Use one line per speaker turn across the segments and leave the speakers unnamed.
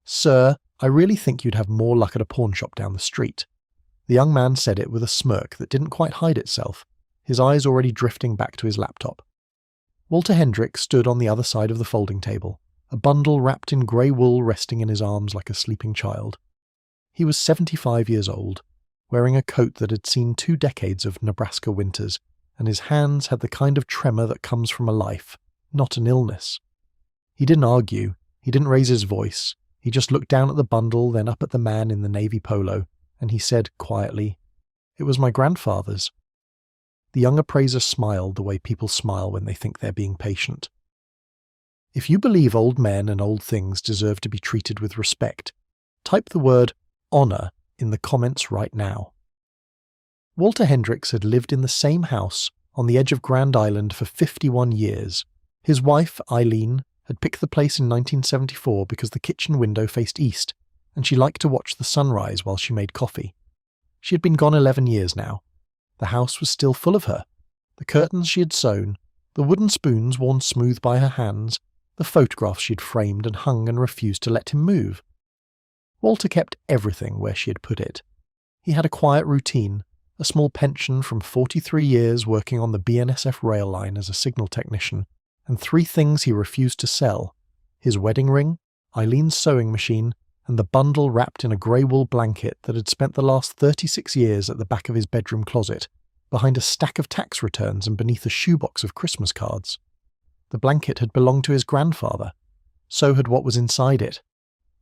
"Sir, I really think you'd have more luck at a pawn shop down the street." The young man said it with a smirk that didn't quite hide itself, his eyes already drifting back to his laptop. Walter Hendrick stood on the other side of the folding table, a bundle wrapped in grey wool resting in his arms like a sleeping child. He was 75 years old, wearing a coat that had seen 2 decades of Nebraska winters, and his hands had the kind of tremor that comes from a life, not an illness. He didn't argue, he didn't raise his voice, he just looked down at the bundle, then up at the man in the navy polo, and he said quietly, "It was my grandfather's." The young appraiser smiled the way people smile when they think they're being patient. If you believe old men and old things deserve to be treated with respect, type the word honor in the comments right now. Walter Hendricks had lived in the same house on the edge of Grand Island for 51 years. His wife, Eileen, had picked the place in 1974 because the kitchen window faced east, and she liked to watch the sunrise while she made coffee. She had been gone 11 years now. The house was still full of her. The curtains she had sewn, the wooden spoons worn smooth by her hands, the photographs she had framed and hung and refused to let him move. Walter kept everything where she had put it. He had a quiet routine, a small pension from 43 years working on the BNSF rail line as a signal technician, and 3 things he refused to sell: his wedding ring, Eileen's sewing machine, and the bundle wrapped in a grey wool blanket that had spent the last 36 years at the back of his bedroom closet, behind a stack of tax returns and beneath a shoebox of Christmas cards. The blanket had belonged to his grandfather. So had what was inside it.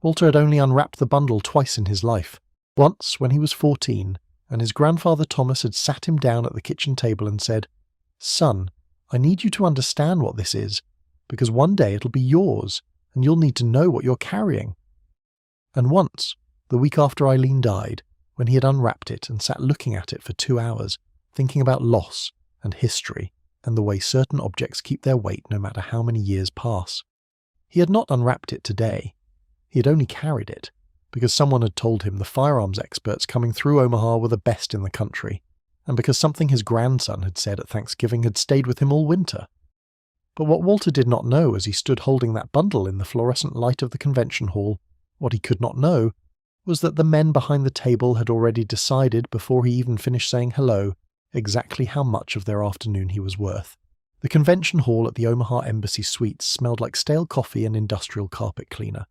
Walter had only unwrapped the bundle twice in his life. Once when he was 14, and his grandfather Thomas had sat him down at the kitchen table and said, "Son, I need you to understand what this is, because one day it'll be yours, and you'll need to know what you're carrying." And once, the week after Eileen died, when he had unwrapped it and sat looking at it for 2 hours, thinking about loss and history and the way certain objects keep their weight no matter how many years pass. He had not unwrapped it today. He had only carried it, because someone had told him the firearms experts coming through Omaha were the best in the country, and because something his grandson had said at Thanksgiving had stayed with him all winter. But what Walter did not know as he stood holding that bundle in the fluorescent light of the convention hall, what he could not know, was that the men behind the table had already decided before he even finished saying hello exactly how much of their afternoon he was worth. The convention hall at the Omaha Embassy Suites smelled like stale coffee and industrial carpet cleaner.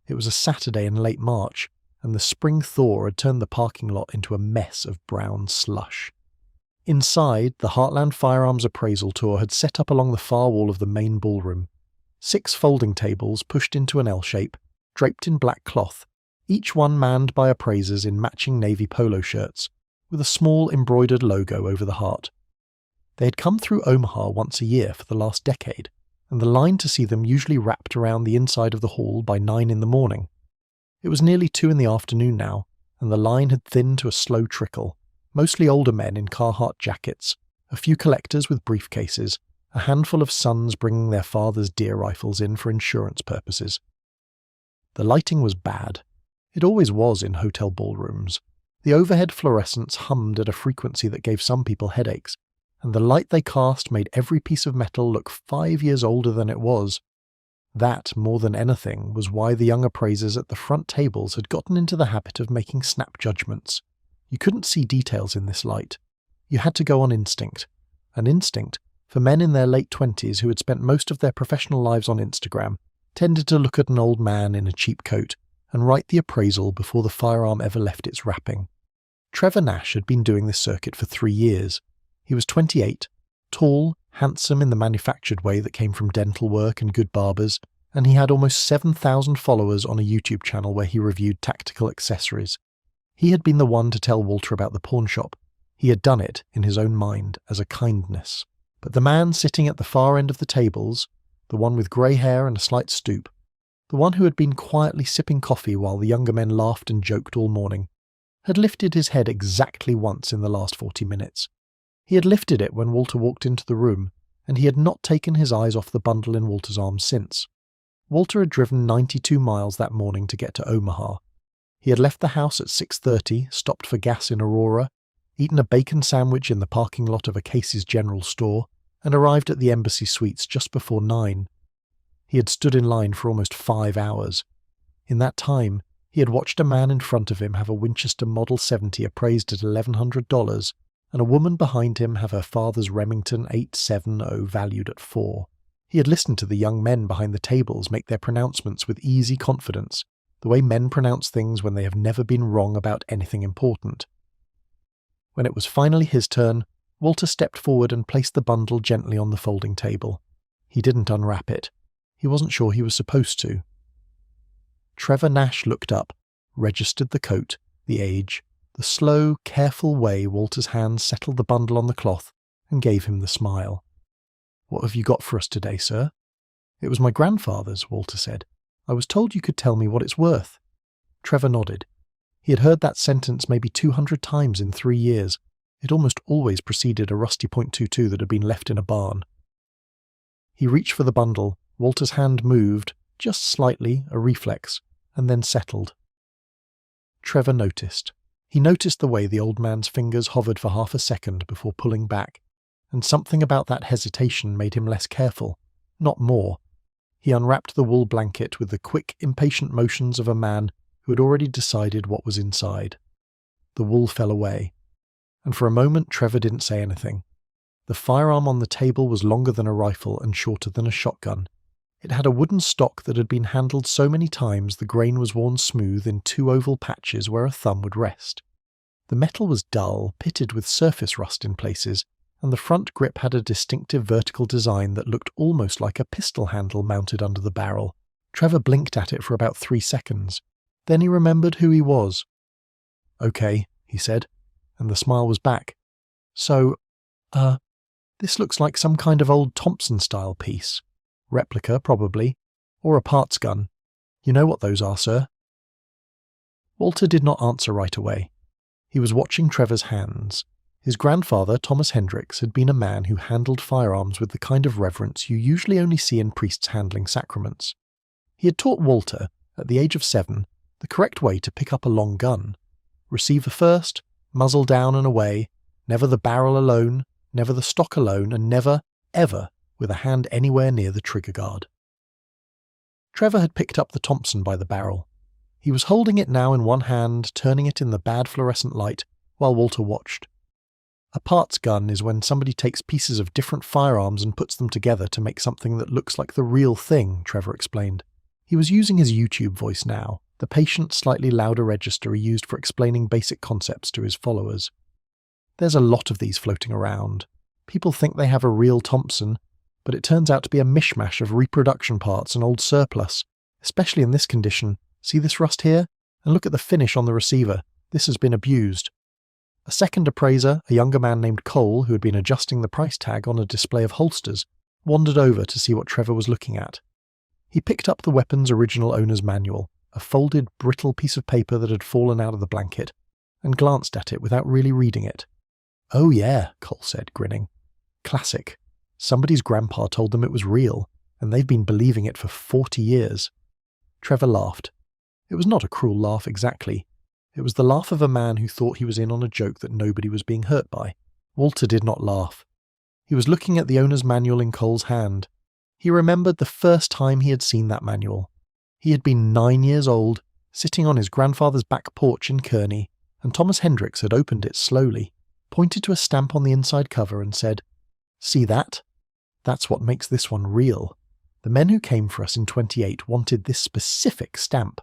It was a Saturday in late March, and the spring thaw had turned the parking lot into a mess of brown slush. Inside, the Heartland Firearms Appraisal Tour had set up along the far wall of the main ballroom. 6 folding tables pushed into an L shape, draped in black cloth, each one manned by appraisers in matching navy polo shirts, with a small embroidered logo over the heart. They had come through Omaha once a year for the last decade, and the line to see them usually wrapped around the inside of the hall by 9 in the morning. It was nearly 2 in the afternoon now, and the line had thinned to a slow trickle, mostly older men in Carhartt jackets, a few collectors with briefcases, a handful of sons bringing their fathers' deer rifles in for insurance purposes. The lighting was bad. It always was in hotel ballrooms. The overhead fluorescents hummed at a frequency that gave some people headaches, and the light they cast made every piece of metal look 5 years older than it was. That, more than anything, was why the young appraisers at the front tables had gotten into the habit of making snap judgments. You couldn't see details in this light. You had to go on instinct. An instinct, for men in their late 20s who had spent most of their professional lives on Instagram, tended to look at an old man in a cheap coat and write the appraisal before the firearm ever left its wrapping. Trevor Nash had been doing this circuit for 3 years. He was 28, tall, handsome in the manufactured way that came from dental work and good barbers, and he had almost 7,000 followers on a YouTube channel where he reviewed tactical accessories. He had been the one to tell Walter about the pawn shop. He had done it, in his own mind, as a kindness. But the man sitting at the far end of the tables, the one with grey hair and a slight stoop, the one who had been quietly sipping coffee while the younger men laughed and joked all morning, had lifted his head exactly once in the last 40 minutes. He had lifted it when Walter walked into the room, and he had not taken his eyes off the bundle in Walter's arms since. Walter had driven 92 miles that morning to get to Omaha. He had left the house at 6:30, stopped for gas in Aurora, eaten a bacon sandwich in the parking lot of a Casey's General Store, and arrived at the Embassy Suites just before 9. He had stood in line for almost 5 hours. In that time, he had watched a man in front of him have a Winchester Model 70 appraised at $1,100, and a woman behind him have her father's Remington 870 valued at $4. He had listened to the young men behind the tables make their pronouncements with easy confidence, the way men pronounce things when they have never been wrong about anything important. When it was finally his turn, Walter stepped forward and placed the bundle gently on the folding table. He didn't unwrap it. He wasn't sure he was supposed to. Trevor Nash looked up, registered the coat, the age, the slow, careful way Walter's hands settled the bundle on the cloth, and gave him the smile. "What have you got for us today, sir?" "It was my grandfather's," Walter said. "I was told you could tell me what it's worth." Trevor nodded. He had heard that sentence maybe 200 times in 3 years. It almost always preceded a rusty .22 that had been left in a barn. He reached for the bundle. Walter's hand moved, just slightly, a reflex, and then settled. Trevor noticed. He noticed the way the old man's fingers hovered for half a second before pulling back, and something about that hesitation made him less careful, not more. He unwrapped the wool blanket with the quick, impatient motions of a man who had already decided what was inside. The wool fell away, and for a moment Trevor didn't say anything. The firearm on the table was longer than a rifle and shorter than a shotgun. It had a wooden stock that had been handled so many times the grain was worn smooth in 2 oval patches where a thumb would rest. The metal was dull, pitted with surface rust in places, and the front grip had a distinctive vertical design that looked almost like a pistol handle mounted under the barrel. Trevor blinked at it for about 3 seconds. Then he remembered who he was. "Okay," he said, and the smile was back. "So, this looks like some kind of old Thompson-style piece. Replica, probably. Or a parts gun. You know what those are, sir?" Walter did not answer right away. He was watching Trevor's hands. His grandfather, Thomas Hendricks, had been a man who handled firearms with the kind of reverence you usually only see in priests handling sacraments. He had taught Walter, at the age of 7, the correct way to pick up a long gun. Receiver first, muzzle down and away, never the barrel alone, never the stock alone, and never, ever, with a hand anywhere near the trigger guard. Trevor had picked up the Thompson by the barrel. He was holding it now in one hand, turning it in the bad fluorescent light, while Walter watched. A parts gun is when somebody takes pieces of different firearms and puts them together to make something that looks like the real thing, Trevor explained. He was using his YouTube voice now, the patient, slightly louder register he used for explaining basic concepts to his followers. There's a lot of these floating around. People think they have a real Thompson, but it turns out to be a mishmash of reproduction parts and old surplus, especially in this condition. See this rust here? And look at the finish on the receiver. This has been abused. A second appraiser, a younger man named Colt, who had been adjusting the price tag on a display of holsters, wandered over to see what Trevor was looking at. He picked up the weapon's original owner's manual, a folded, brittle piece of paper that had fallen out of the blanket, and glanced at it without really reading it. "Oh yeah," Colt said, grinning. "Classic. Somebody's grandpa told them it was real, and they've been believing it for 40 years. Trevor laughed. It was not a cruel laugh exactly. It was the laugh of a man who thought he was in on a joke that nobody was being hurt by. Walter did not laugh. He was looking at the owner's manual in Cole's hand. He remembered the first time he had seen that manual. He had been 9 years old, sitting on his grandfather's back porch in Kearney, and Thomas Hendricks had opened it slowly, pointed to a stamp on the inside cover and said, "See that? That's what makes this one real. The men who came for us in 28 wanted this specific stamp."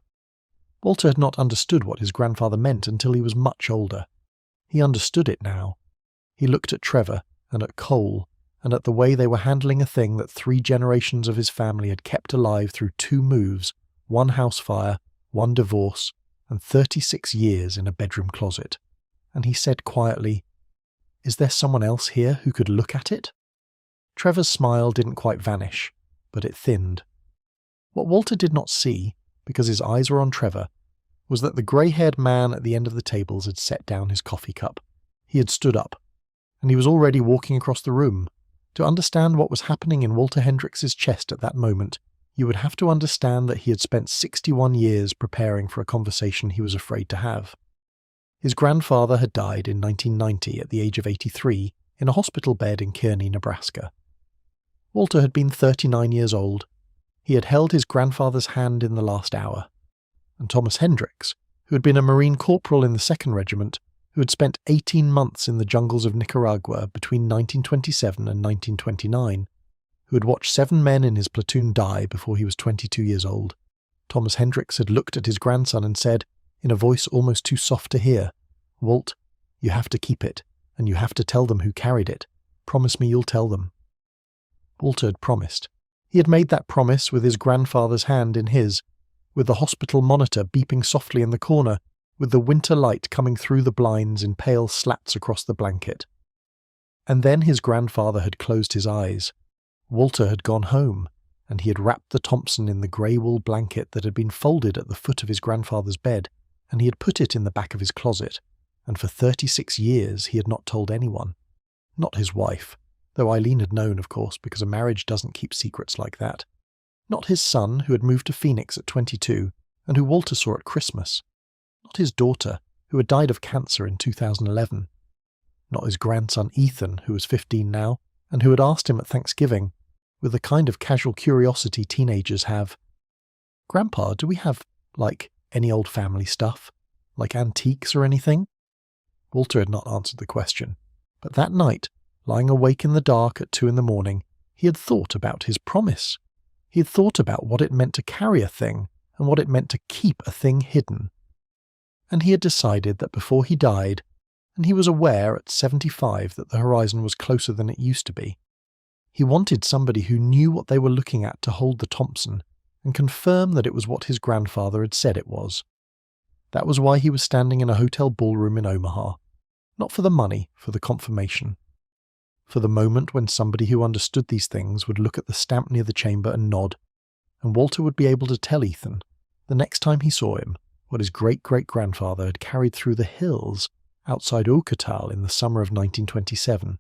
Walter had not understood what his grandfather meant until he was much older. He understood it now. He looked at Trevor and at Colt and at the way they were handling a thing that 3 generations of his family had kept alive through 2 moves, 1 house fire, 1 divorce, and 36 years in a bedroom closet. And he said quietly, "Is there someone else here who could look at it?" Trevor's smile didn't quite vanish, but it thinned. What Walter did not see, because his eyes were on Trevor, was that the grey-haired man at the end of the tables had set down his coffee cup. He had stood up, and he was already walking across the room. To understand what was happening in Walter Hendricks's chest at that moment, you would have to understand that he had spent 61 years preparing for a conversation he was afraid to have. His grandfather had died in 1990 at the age of 83 in a hospital bed in Kearney, Nebraska. Walter had been 39 years old. He had held his grandfather's hand in the last hour. and Thomas Hendricks, who had been a Marine corporal in the 2nd Regiment, who had spent 18 months in the jungles of Nicaragua between 1927 and 1929, who had watched 7 men in his platoon die before he was 22 years old. Thomas Hendricks had looked at his grandson and said, in a voice almost too soft to hear, "Walt, you have to keep it, and you have to tell them who carried it. Promise me you'll tell them." Walter had promised. He had made that promise with his grandfather's hand in his, with the hospital monitor beeping softly in the corner, with the winter light coming through the blinds in pale slats across the blanket. And then his grandfather had closed his eyes. Walter had gone home, and he had wrapped the Thompson in the grey wool blanket that had been folded at the foot of his grandfather's bed, and he had put it in the back of his closet, and for 36 years he had not told anyone. Not his wife, though Eileen had known, of course, because a marriage doesn't keep secrets like that. Not his son, who had moved to Phoenix at 22, and who Walter saw at Christmas. Not his daughter, who had died of cancer in 2011. Not his grandson Ethan, who was 15 now, and who had asked him at Thanksgiving, with the kind of casual curiosity teenagers have, "Grandpa, do we have, any old family stuff? Like antiques or anything?" Walter had not answered the question, but that night, lying awake in the dark at 2 a.m, he had thought about his promise. He had thought about what it meant to carry a thing, and what it meant to keep a thing hidden. And he had decided that before he died, and he was aware at 75 that the horizon was closer than it used to be, he wanted somebody who knew what they were looking at to hold the Thompson, and confirm that it was what his grandfather had said it was. That was why he was standing in a hotel ballroom in Omaha. Not for the money, for the confirmation. For the moment when somebody who understood these things would look at the stamp near the chamber and nod, and Walter would be able to tell Ethan, the next time he saw him, what his great-great-grandfather had carried through the hills outside Ocotel in the summer of 1927.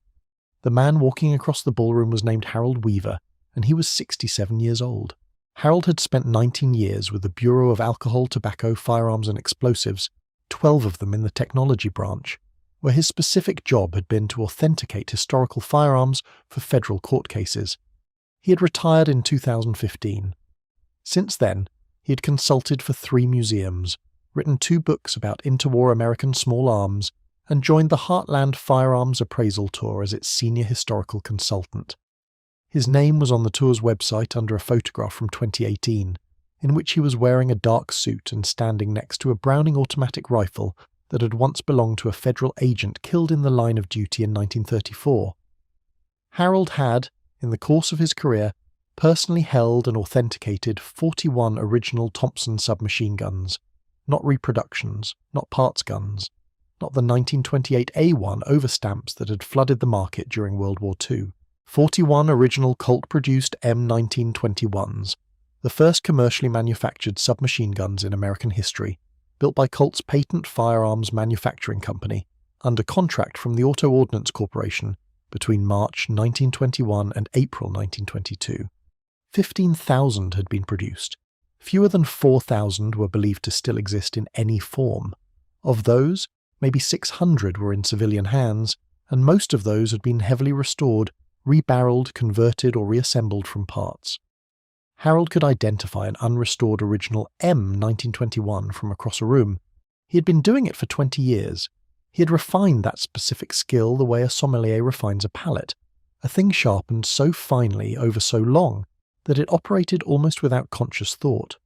The man walking across the ballroom was named Harold Weaver, and he was 67 years old. Harold had spent 19 years with the Bureau of Alcohol, Tobacco, Firearms and Explosives, 12 of them in the technology branch, where his specific job had been to authenticate historical firearms for federal court cases. He had retired in 2015. Since then, he had consulted for 3 museums, written 2 books about interwar American small arms, and joined the Heartland Firearms Appraisal Tour as its senior historical consultant. His name was on the tour's website under a photograph from 2018, in which he was wearing a dark suit and standing next to a Browning automatic rifle that had once belonged to a federal agent killed in the line of duty in 1934. Harold had, in the course of his career, personally held and authenticated 41 original Thompson submachine guns, not reproductions, not parts guns, not the 1928 A1 overstamps that had flooded the market during World War II. 41 original Colt-produced M1921s, the first commercially manufactured submachine guns in American history, built by Colt's Patent Firearms Manufacturing Company, under contract from the Auto Ordnance Corporation between March 1921 and April 1922. 15,000 had been produced. Fewer than 4,000 were believed to still exist in any form. Of those, maybe 600 were in civilian hands, and most of those had been heavily restored, rebarreled, converted or reassembled from parts. Harold could identify an unrestored original M1921 from across a room. He had been doing it for 20 years. He had refined that specific skill the way a sommelier refines a palate, a thing sharpened so finely over so long that it operated almost without conscious thought.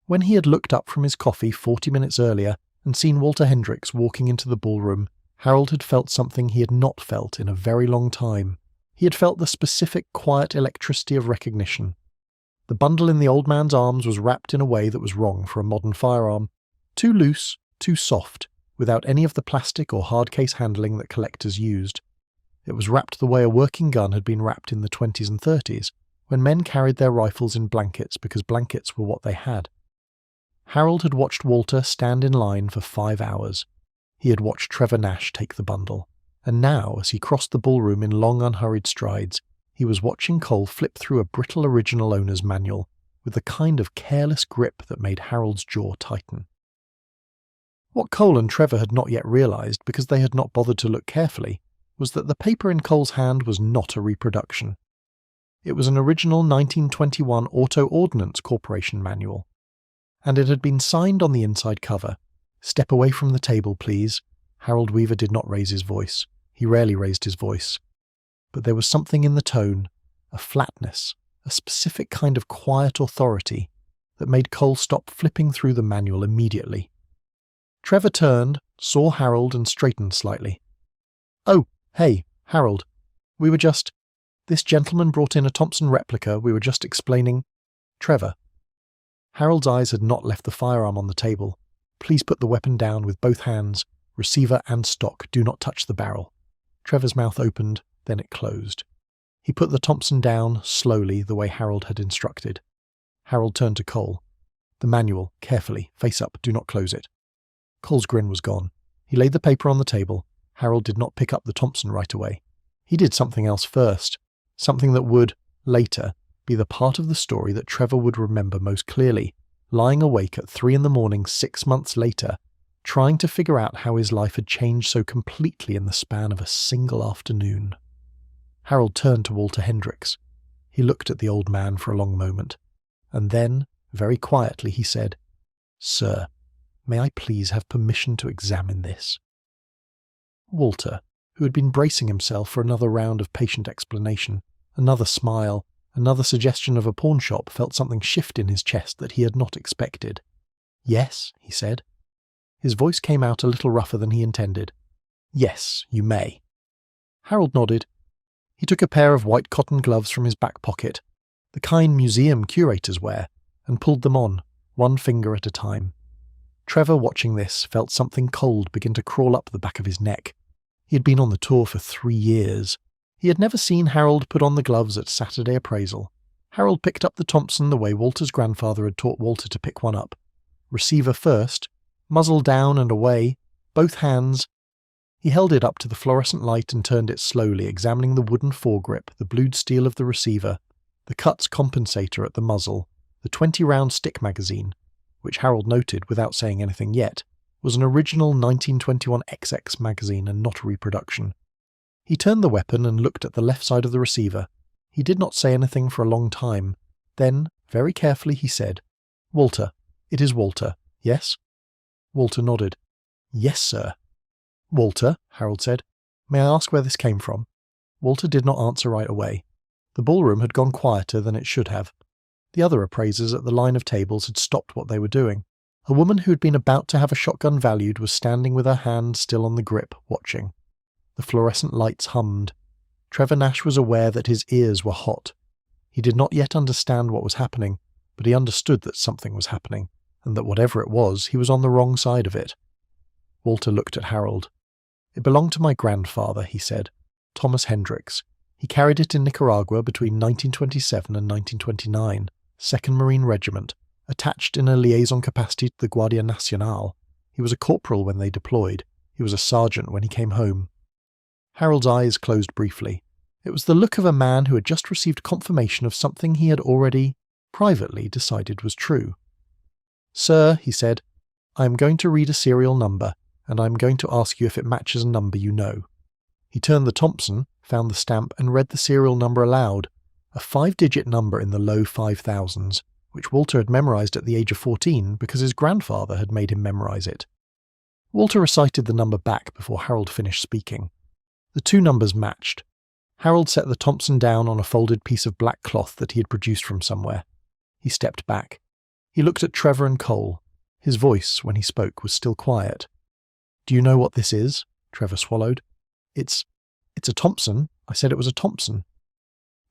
When he had looked up from his coffee 40 minutes earlier and seen Walter Hendricks walking into the ballroom, Harold had felt something he had not felt in a very long time. He had felt the specific quiet electricity of recognition. The bundle in the old man's arms was wrapped in a way that was wrong for a modern firearm. Too loose, too soft, without any of the plastic or hard case handling that collectors used. It was wrapped the way a working gun had been wrapped in the 20s and 30s, when men carried their rifles in blankets because blankets were what they had. Harold had watched Walter stand in line for 5 hours. He had watched Trevor Nash take the bundle, and now, as he crossed the ballroom in long unhurried strides, he was watching Cole flip through a brittle original owner's manual with the kind of careless grip that made Harold's jaw tighten. What Cole and Trevor had not yet realized, because they had not bothered to look carefully, was that the paper in Cole's hand was not a reproduction. It was an original 1921 Auto Ordnance Corporation manual. and it had been signed on the inside cover. "Step away from the table, please." Harold Weaver did not raise his voice. He rarely raised his voice. But there was something in the tone, a flatness, a specific kind of quiet authority, that made Cole stop flipping through the manual immediately. Trevor turned, saw Harold, and straightened slightly. "Oh, hey, Harold. We were just... This gentleman brought in a Thompson replica. We were just explaining..." "Trevor." Harold's eyes had not left the firearm on the table. "Please put the weapon down with both hands. Receiver and stock. Do not touch the barrel." Trevor's mouth opened, then it closed. He put the Thompson down, slowly, the way Harold had instructed. Harold turned to Cole. "The manual, carefully, face up, do not close it." Cole's grin was gone. He laid the paper on the table. Harold did not pick up the Thompson right away. He did something else first, something that would, later, be the part of the story that Trevor would remember most clearly, lying awake at 3 a.m. 6 months later, trying to figure out how his life had changed so completely in the span of a single afternoon. Harold turned to Walter Hendricks. He looked at the old man for a long moment, and then, very quietly, he said, "Sir, may I please have permission to examine this?" Walter, who had been bracing himself for another round of patient explanation, another smile, another suggestion of a pawnshop, felt something shift in his chest that he had not expected. "Yes," he said. His voice came out a little rougher than he intended. "Yes, you may." Harold nodded. He took a pair of white cotton gloves from his back pocket, the kind museum curators wear, and pulled them on, one finger at a time. Trevor, watching this, felt something cold begin to crawl up the back of his neck. He had been on the tour for 3 years. He had never seen Harold put on the gloves at Saturday appraisal. Harold picked up the Thompson the way Walter's grandfather had taught Walter to pick one up. Receiver first, muzzle down and away, both hands. He held it up to the fluorescent light and turned it slowly, examining the wooden foregrip, the blued steel of the receiver, the cuts compensator at the muzzle, the 20-round stick magazine, which Harold noted, without saying anything yet, was an original 1921 XX magazine and not a reproduction. He turned the weapon and looked at the left side of the receiver. He did not say anything for a long time. Then, very carefully, he said, "Walter. It is Walter, yes?" Walter nodded. "Yes, sir." "Walter," Harold said, "may I ask where this came from?" Walter did not answer right away. The ballroom had gone quieter than it should have. The other appraisers at the line of tables had stopped what they were doing. A woman who had been about to have a shotgun valued was standing with her hand still on the grip, watching. The fluorescent lights hummed. Trevor Nash was aware that his ears were hot. He did not yet understand what was happening, but he understood that something was happening, and that whatever it was, he was on the wrong side of it. Walter looked at Harold. "It belonged to my grandfather," he said, "Thomas Hendricks. He carried it in Nicaragua between 1927 and 1929, 2nd Marine Regiment, attached in a liaison capacity to the Guardia Nacional. He was a corporal when they deployed. He was a sergeant when he came home." Harold's eyes closed briefly. It was the look of a man who had just received confirmation of something he had already, privately, decided was true. "Sir," he said, "I am going to read a serial number, and I am going to ask you if it matches a number you know." He turned the Thompson, found the stamp, and read the serial number aloud, a 5-digit number in the low 5,000s, which Walter had memorized at the age of 14 because his grandfather had made him memorize it. Walter recited the number back before Harold finished speaking. The two numbers matched. Harold set the Thompson down on a folded piece of black cloth that he had produced from somewhere. He stepped back. He looked at Trevor and Cole. His voice, when he spoke, was still quiet. "Do you know what this is?" Trevor swallowed. It's a Thompson. I said it was a Thompson."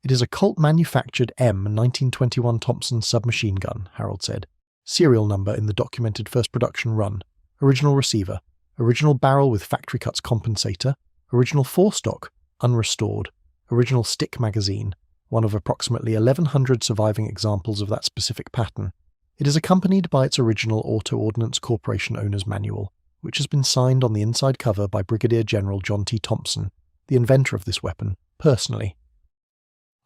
"It is a Colt manufactured M 1921 Thompson submachine gun," Harold said. "Serial number in the documented first production run. Original receiver. Original barrel with factory cuts compensator. Original forestock, unrestored. Original stick magazine, one of approximately 1,100 surviving examples of that specific pattern. It is accompanied by its original Auto Ordnance Corporation owner's manual, which has been signed on the inside cover by Brigadier General John T. Thompson, the inventor of this weapon, personally.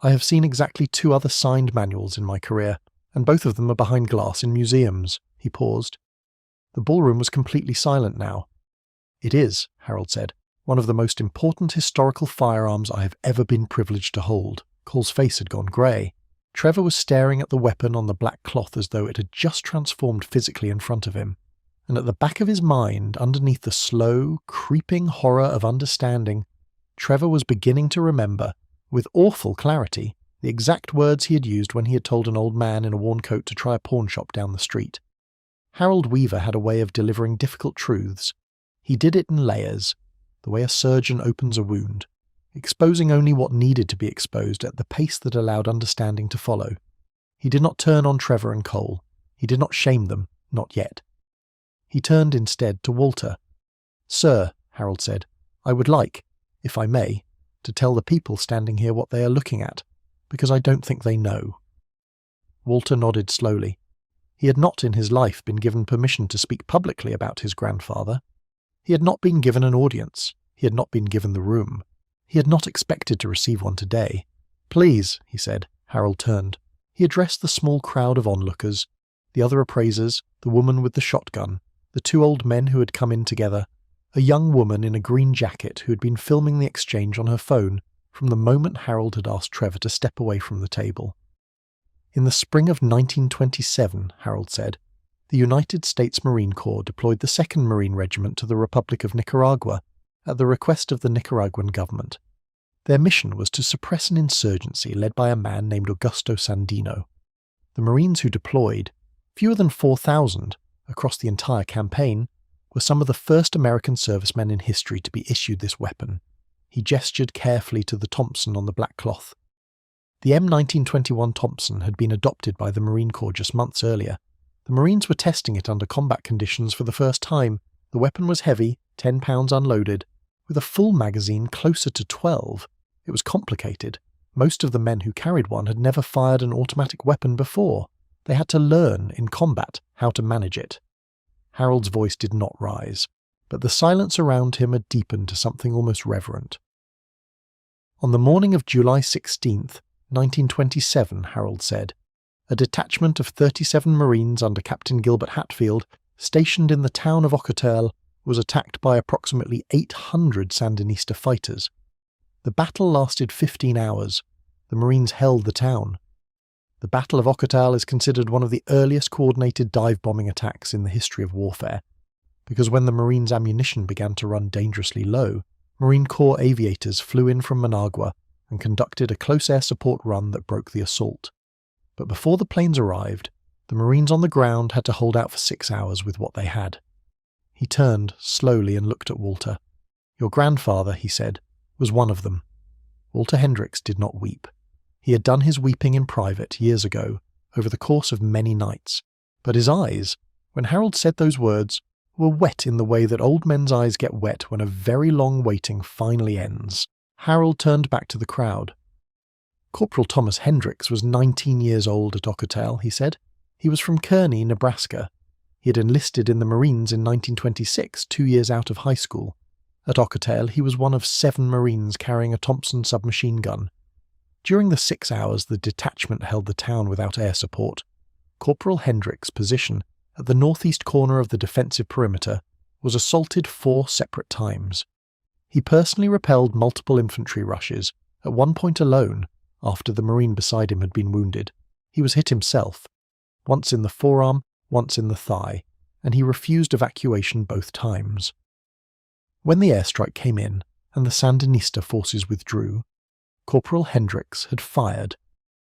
I have seen exactly 2 other signed manuals in my career, and both of them are behind glass in museums." He paused. The ballroom was completely silent now. "It is," Harold said, "one of the most important historical firearms I have ever been privileged to hold." Cole's face had gone grey. Trevor was staring at the weapon on the black cloth as though it had just transformed physically in front of him, and at the back of his mind, underneath the slow, creeping horror of understanding, Trevor was beginning to remember, with awful clarity, the exact words he had used when he had told an old man in a worn coat to try a pawn shop down the street. Harold Weaver had a way of delivering difficult truths. He did it in layers, the way a surgeon opens a wound, exposing only what needed to be exposed at the pace that allowed understanding to follow. He did not turn on Trevor and Cole. He did not shame them, not yet. He turned instead to Walter. "Sir," Harold said, "I would like, if I may, to tell the people standing here what they are looking at, because I don't think they know." Walter nodded slowly. He had not in his life been given permission to speak publicly about his grandfather. He had not been given an audience. He had not been given the room. He had not expected to receive one today. "Please," he said. Harold turned. He addressed the small crowd of onlookers, the other appraisers, the woman with the shotgun, the two old men who had come in together, a young woman in a green jacket who had been filming the exchange on her phone from the moment Harold had asked Trevor to step away from the table. "In the spring of 1927, Harold said, the United States Marine Corps deployed the 2nd Marine Regiment to the Republic of Nicaragua at the request of the Nicaraguan government. Their mission was to suppress an insurgency led by a man named Augusto Sandino. The Marines who deployed, fewer than 4,000, across the entire campaign, were some of the first American servicemen in history to be issued this weapon." He gestured carefully to the Thompson on the black cloth. The M1921 Thompson had been adopted by the Marine Corps just months earlier. The Marines were testing it under combat conditions for the first time. The weapon was heavy, 10 pounds unloaded, with a full magazine closer to 12. It was complicated. Most of the men who carried one had never fired an automatic weapon before. They had to learn, in combat, how to manage it. Harold's voice did not rise, but the silence around him had deepened to something almost reverent. "On the morning of July 16th, 1927, Harold said, a detachment of 37 Marines under Captain Gilbert Hatfield, stationed in the town of Ocotel, was attacked by approximately 800 Sandinista fighters. The battle lasted 15 hours. The Marines held the town. The Battle of Ocotel is considered one of the earliest coordinated dive-bombing attacks in the history of warfare, because when the Marines' ammunition began to run dangerously low, Marine Corps aviators flew in from Managua and conducted a close air support run that broke the assault. But before the planes arrived, the Marines on the ground had to hold out for 6 hours with what they had." He turned slowly and looked at Walter. "Your grandfather," he said, "was one of them." Walter Hendricks did not weep. He had done his weeping in private years ago, over the course of many nights, but his eyes, when Harold said those words, were wet in the way that old men's eyes get wet when a very long waiting finally ends. Harold turned back to the crowd. "Corporal Thomas Hendricks was 19 years old at Ocotel," he said. "He was from Kearney, Nebraska. He had enlisted in the Marines in 1926, 2 years out of high school. At Ocotel, he was one of 7 Marines carrying a Thompson submachine gun. During the 6 hours the detachment held the town without air support, Corporal Hendricks' position at the northeast corner of the defensive perimeter was assaulted 4 separate times. He personally repelled multiple infantry rushes, at one point alone, after the Marine beside him had been wounded. He was hit himself, once in the forearm, once in the thigh, and he refused evacuation both times. When the airstrike came in and the Sandinista forces withdrew, Corporal Hendricks had fired,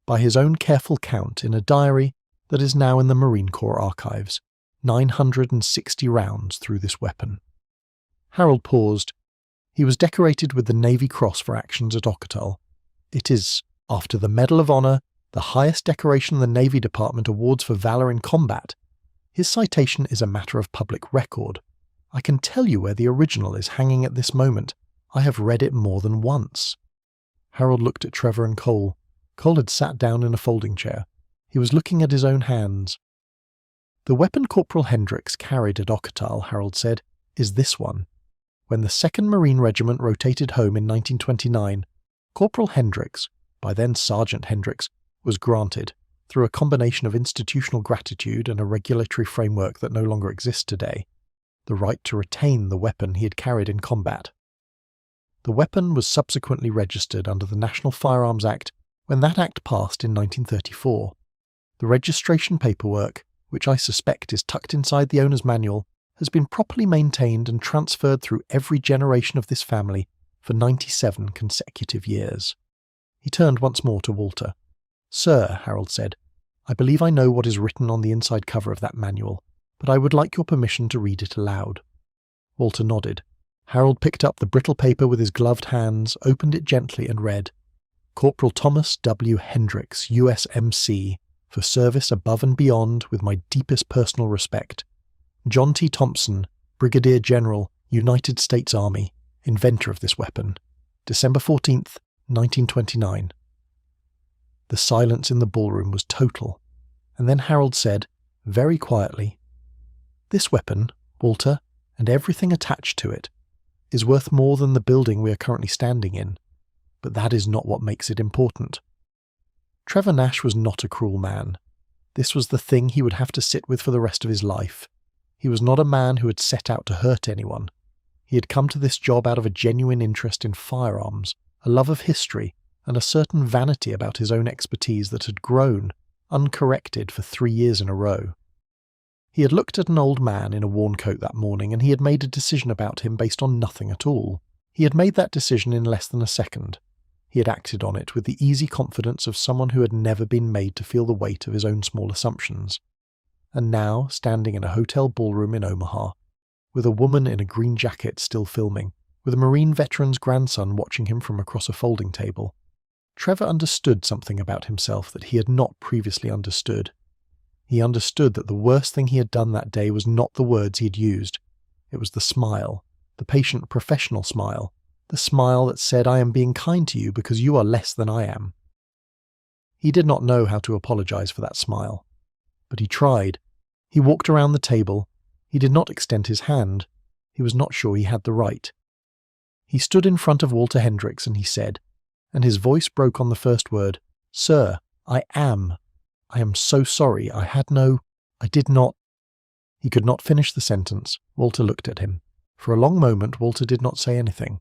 by his own careful count in a diary that is now in the Marine Corps archives, 960 rounds through this weapon." Harold paused. He was decorated with the Navy Cross for actions at Ocotel. It is, after the Medal of Honor, the highest decoration the Navy Department awards for valor in combat. His citation is a matter of public record. I can tell you where the original is hanging at this moment. I have read it more than once. Harold looked at Trevor and Cole. Cole had sat down in a folding chair. He was looking at his own hands. "The weapon Corporal Hendricks carried at Ocotel," Harold said, "is this one. When the 2nd Marine Regiment rotated home in 1929, Corporal Hendricks, by then Sergeant Hendricks, was granted, through a combination of institutional gratitude and a regulatory framework that no longer exists today, the right to retain the weapon he had carried in combat. The weapon was subsequently registered under the National Firearms Act when that act passed in 1934. The registration paperwork, which I suspect is tucked inside the owner's manual, has been properly maintained and transferred through every generation of this family for 97 consecutive years. He turned once more to Walter. "Sir," Harold said, "I believe I know what is written on the inside cover of that manual, but I would like your permission to read it aloud." Walter nodded. Harold picked up the brittle paper with his gloved hands, opened it gently and read, "Corporal Thomas W. Hendricks, USMC, for service above and beyond with my deepest personal respect. John T. Thompson, Brigadier General, United States Army, inventor of this weapon. December 14th, 1929. The silence in the ballroom was total, and then Harold said, very quietly, "This weapon, Walter, and everything attached to it, is worth more than the building we are currently standing in, but that is not what makes it important." Trevor Nash was not a cruel man. This was the thing he would have to sit with for the rest of his life. He was not a man who had set out to hurt anyone. He had come to this job out of a genuine interest in firearms, a love of history, and a certain vanity about his own expertise that had grown, uncorrected, for 3 years in a row. He had looked at an old man in a worn coat that morning, and he had made a decision about him based on nothing at all. He had made that decision in less than a second. He had acted on it with the easy confidence of someone who had never been made to feel the weight of his own small assumptions. And now, standing in a hotel ballroom in Omaha, with a woman in a green jacket still filming, with a Marine veteran's grandson watching him from across a folding table, Trevor understood something about himself that he had not previously understood. He understood that the worst thing he had done that day was not the words he had used. It was the smile, the patient professional smile, the smile that said, "I am being kind to you because you are less than I am." He did not know how to apologize for that smile, but he tried. He walked around the table. He did not extend his hand. He was not sure he had the right. He stood in front of Walter Hendricks and he said, and his voice broke on the first word, "Sir, I am so sorry. I did not." He could not finish the sentence. Walter looked at him. For a long moment, Walter did not say anything.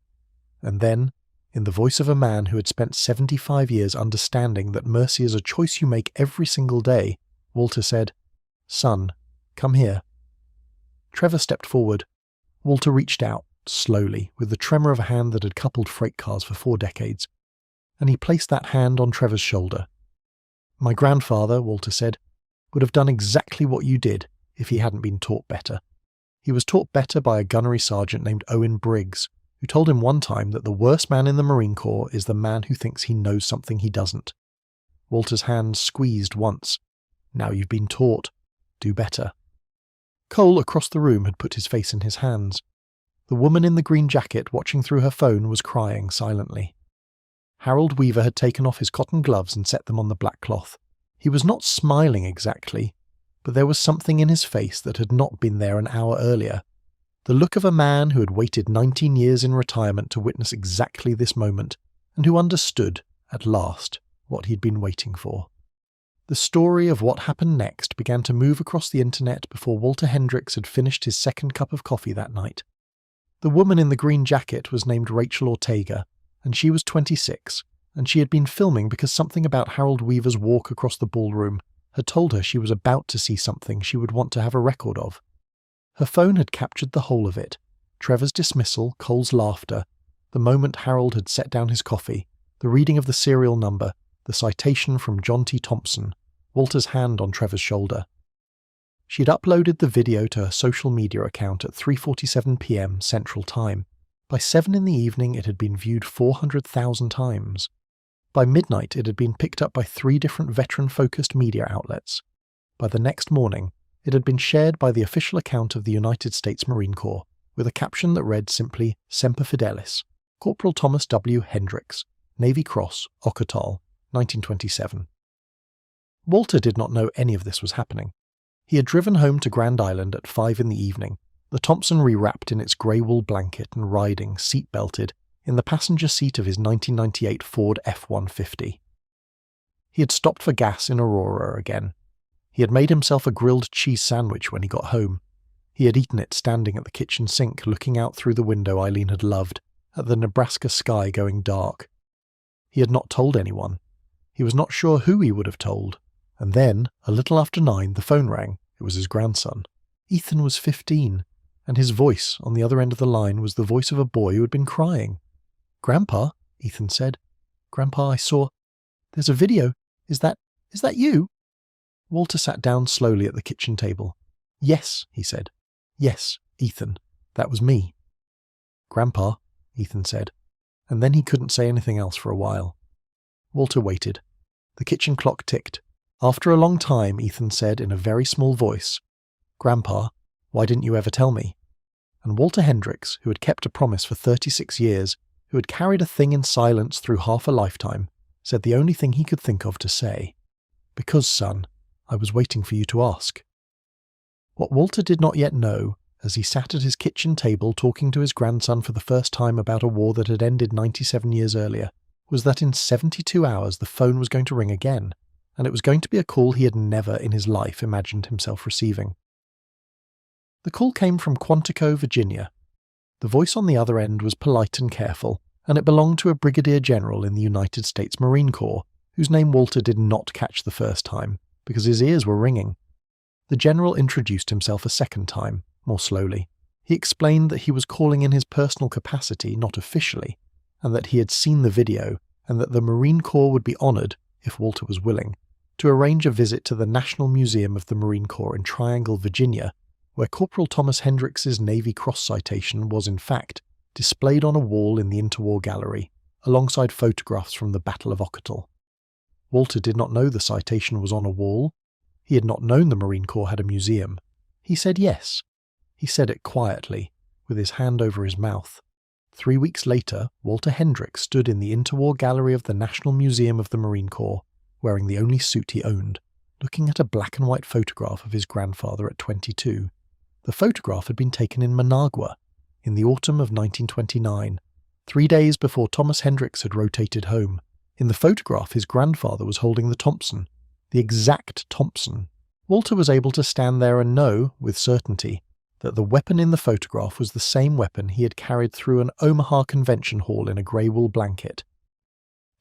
And then, in the voice of a man who had spent 75 years understanding that mercy is a choice you make every single day, Walter said, "Son, come here." Trevor stepped forward. Walter reached out, slowly, with the tremor of a hand that had coupled freight cars for 4 decades, and he placed that hand on Trevor's shoulder. "My grandfather," Walter said, "would have done exactly what you did if he hadn't been taught better. He was taught better by a gunnery sergeant named Owen Briggs, who told him one time that the worst man in the Marine Corps is the man who thinks he knows something he doesn't." Walter's hand squeezed once. "Now you've been taught. Do better." Cole across the room had put his face in his hands. The woman in the green jacket watching through her phone was crying silently. Harold Weaver had taken off his cotton gloves and set them on the black cloth. He was not smiling exactly, but there was something in his face that had not been there an hour earlier. The look of a man who had waited 19 years in retirement to witness exactly this moment, and who understood, at last, what he'd been waiting for. The story of what happened next began to move across the internet before Walter Hendricks had finished his second cup of coffee that night. The woman in the green jacket was named Rachel Ortega, and she was 26, and she had been filming because something about Harold Weaver's walk across the ballroom had told her she was about to see something she would want to have a record of. Her phone had captured the whole of it: Trevor's dismissal, Cole's laughter, the moment Harold had set down his coffee, the reading of the serial number, the citation from John T. Thompson, Walter's hand on Trevor's shoulder. She had uploaded the video to her social media account at 3:47 p.m. Central Time. By 7 in the evening it had been viewed 400,000 times. By midnight it had been picked up by 3 different veteran-focused media outlets. By the next morning, it had been shared by the official account of the United States Marine Corps, with a caption that read simply, "Semper Fidelis, Corporal Thomas W. Hendricks, Navy Cross, Ocotel, 1927. Walter did not know any of this was happening. He had driven home to Grand Island at 5 in the evening, the Thompson rewrapped in its grey wool blanket and riding, seat-belted, in the passenger seat of his 1998 Ford F-150. He had stopped for gas in Aurora again. He had made himself a grilled cheese sandwich when he got home. He had eaten it standing at the kitchen sink, looking out through the window Eileen had loved, at the Nebraska sky going dark. He had not told anyone. He was not sure who he would have told. And then, a little after 9, the phone rang. It was his grandson. Ethan was 15, and his voice on the other end of the line was the voice of a boy who had been crying. "Grandpa," Ethan said. "Grandpa, I saw... There's a video. Is that you?" Walter sat down slowly at the kitchen table. "Yes," he said. "Yes, Ethan. That was me." "Grandpa," Ethan said, and then he couldn't say anything else for a while. Walter waited. The kitchen clock ticked. After a long time, Ethan said in a very small voice, "Grandpa, why didn't you ever tell me?" And Walter Hendricks, who had kept a promise for 36 years, who had carried a thing in silence through half a lifetime, said the only thing he could think of to say, "Because, son, I was waiting for you to ask." What Walter did not yet know, as he sat at his kitchen table talking to his grandson for the first time about a war that had ended 97 years earlier, was that in 72 hours the phone was going to ring again, and it was going to be a call he had never in his life imagined himself receiving. The call came from Quantico, Virginia. The voice on the other end was polite and careful, and it belonged to a brigadier general in the United States Marine Corps, whose name Walter did not catch the first time, because his ears were ringing. The general introduced himself a second time, more slowly. He explained that he was calling in his personal capacity, not officially, and that he had seen the video, and that the Marine Corps would be honoured, if Walter was willing, to arrange a visit to the National Museum of the Marine Corps in Triangle, Virginia, where Corporal Thomas Hendricks's Navy Cross citation was, in fact, displayed on a wall in the interwar gallery, alongside photographs from the Battle of Ocotel. Walter did not know the citation was on a wall. He had not known the Marine Corps had a museum. He said yes. He said it quietly, with his hand over his mouth. 3 weeks later, Walter Hendricks stood in the interwar gallery of the National Museum of the Marine Corps, wearing the only suit he owned, looking at a black and white photograph of his grandfather at 22. The photograph had been taken in Managua, in the autumn of 1929, 3 days before Thomas Hendricks had rotated home. In the photograph, his grandfather was holding the Thompson, the exact Thompson. Walter was able to stand there and know, with certainty, that the weapon in the photograph was the same weapon he had carried through an Omaha convention hall in a grey wool blanket.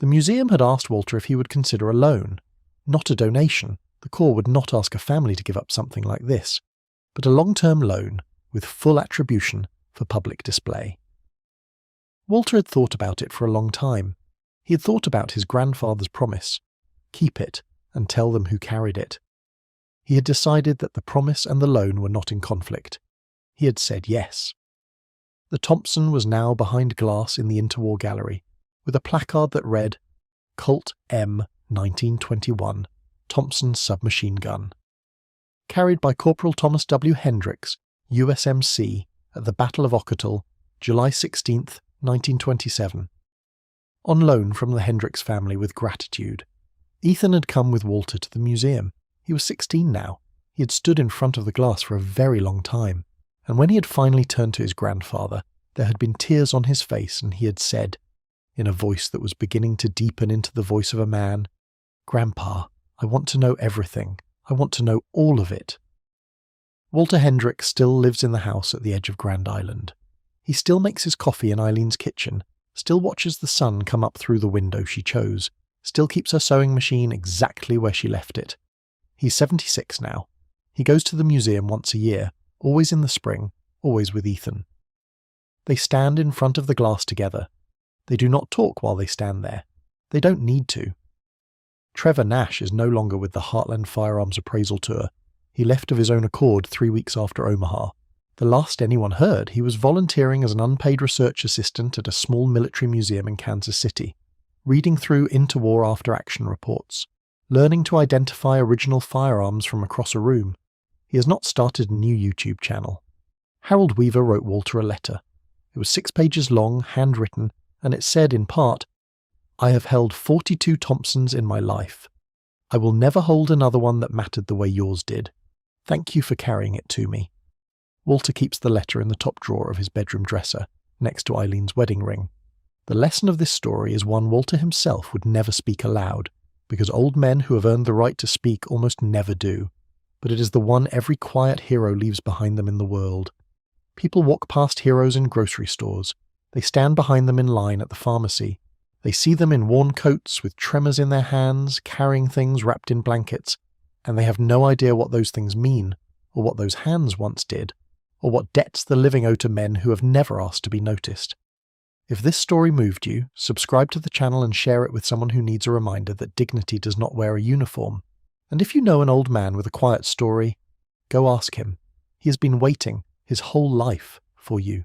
The museum had asked Walter if he would consider a loan, not a donation. The Corps would not ask a family to give up something like this, but a long-term loan with full attribution for public display. Walter had thought about it for a long time. He had thought about his grandfather's promise, keep it and tell them who carried it. He had decided that the promise and the loan were not in conflict. He had said yes. The Thompson was now behind glass in the interwar gallery, with a placard that read, Colt M 1921, Thompson submachine gun. Carried by Corporal Thomas W. Hendricks, USMC, at the Battle of Ocotel, July 16, 1927. On loan from the Hendricks family with gratitude. Ethan had come with Walter to the museum. He was 16 now. He had stood in front of the glass for a very long time, and when he had finally turned to his grandfather, there had been tears on his face, and he had said, in a voice that was beginning to deepen into the voice of a man, "Grandpa, I want to know everything. I want to know all of it." Walter Hendricks still lives in the house at the edge of Grand Island. He still makes his coffee in Eileen's kitchen, still watches the sun come up through the window she chose, still keeps her sewing machine exactly where she left it. He's 76 now. He goes to the museum once a year, always in the spring, always with Ethan. They stand in front of the glass together. They do not talk while they stand there. They don't need to. Trevor Nash is no longer with the Heartland Firearms Appraisal Tour. He left of his own accord 3 weeks after Omaha. The last anyone heard, he was volunteering as an unpaid research assistant at a small military museum in Kansas City, reading through interwar after-action reports, learning to identify original firearms from across a room. He has not started a new YouTube channel. Harold Weaver wrote Walter a letter. It was 6 pages long, handwritten, and it said in part, "I have held 42 Thompsons in my life. I will never hold another one that mattered the way yours did. Thank you for carrying it to me." Walter keeps the letter in the top drawer of his bedroom dresser, next to Eileen's wedding ring. The lesson of this story is one Walter himself would never speak aloud, because old men who have earned the right to speak almost never do, but it is the one every quiet hero leaves behind them in the world. People walk past heroes in grocery stores. They stand behind them in line at the pharmacy. They see them in worn coats with tremors in their hands, carrying things wrapped in blankets, and they have no idea what those things mean, or what those hands once did, or what debts the living owe to men who have never asked to be noticed. If this story moved you, subscribe to the channel and share it with someone who needs a reminder that dignity does not wear a uniform. And if you know an old man with a quiet story, go ask him. He has been waiting his whole life for you.